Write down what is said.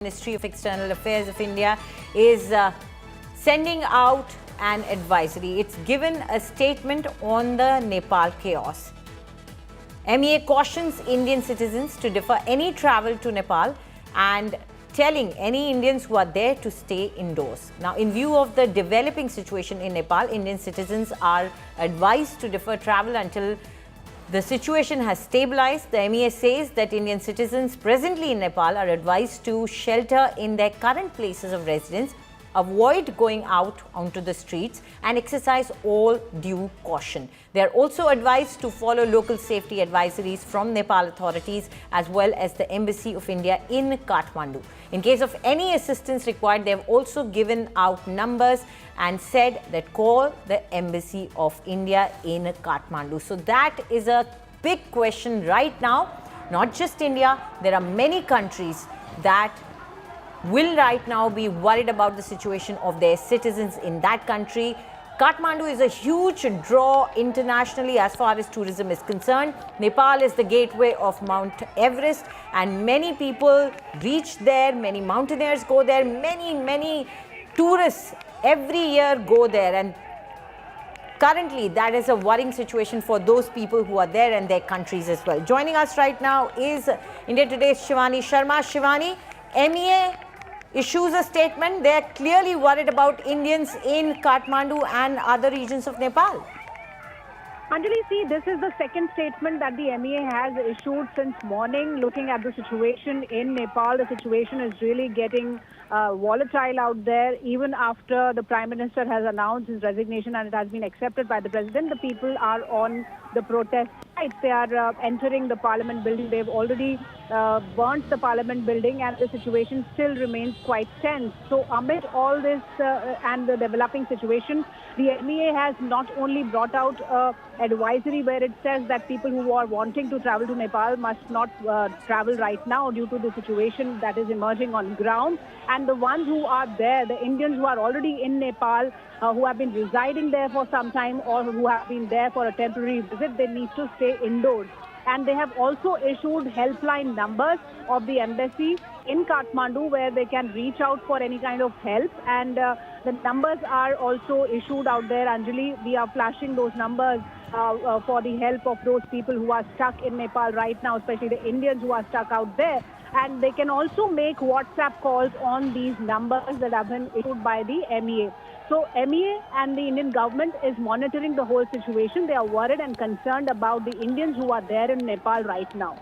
Ministry of External Affairs of India is sending out an advisory. It's given a statement on the Nepal chaos. MEA cautions Indian citizens to defer any travel to Nepal and telling any Indians who are there to stay indoors. Now, in view of the developing situation in Nepal, Indian citizens are advised to defer travel until the situation has stabilized. The MEA says that Indian citizens presently in Nepal are advised to shelter in their current places of residence, avoid going out onto the streets and exercise all due caution. They are also advised to follow local safety advisories from Nepal authorities as well as the Embassy of India in Kathmandu. In case of any assistance required, they have also given out numbers and said that call the Embassy of India in Kathmandu. So that is a big question right now. Not just India, there are many countries that will right now be worried about the situation of their citizens in that country. Kathmandu is a huge draw internationally as far as tourism is concerned. Nepal is the gateway of Mount Everest and many people reach there, many mountaineers go there, many tourists every year go there, and currently that is a worrying situation for those people who are there and their countries as well. Joining us right now is India Today's Shivani Sharma. Shivani, MEA issues a statement. They are clearly worried about Indians in Kathmandu and other regions of Nepal. Anjali, see, this is the second statement that the MEA has issued since morning. Looking at the situation in Nepal, the situation is really getting volatile out there. Even after the Prime Minister has announced his resignation and it has been accepted by the President, the people are on the protest sites. They are entering the Parliament building. They've already burnt the Parliament building and the situation still remains quite tense. So amid all this and the developing situation, the MEA has not only brought out advisory where it says that people who are wanting to travel to Nepal must not travel right now due to the situation that is emerging on ground. And the ones who are there, the Indians who are already in Nepal, who have been residing there for some time or who have been there for a temporary visit, they need to stay indoors. And they have also issued helpline numbers of the embassy in Kathmandu where they can reach out for any kind of help. And the numbers are also issued out there, Anjali. We are flashing those numbers for the help of those people who are stuck in Nepal right now, especially the Indians who are stuck out there. And they can also make WhatsApp calls on these numbers that have been issued by the MEA. So MEA and the Indian government is monitoring the whole situation. They are worried and concerned about the Indians who are there in Nepal right now.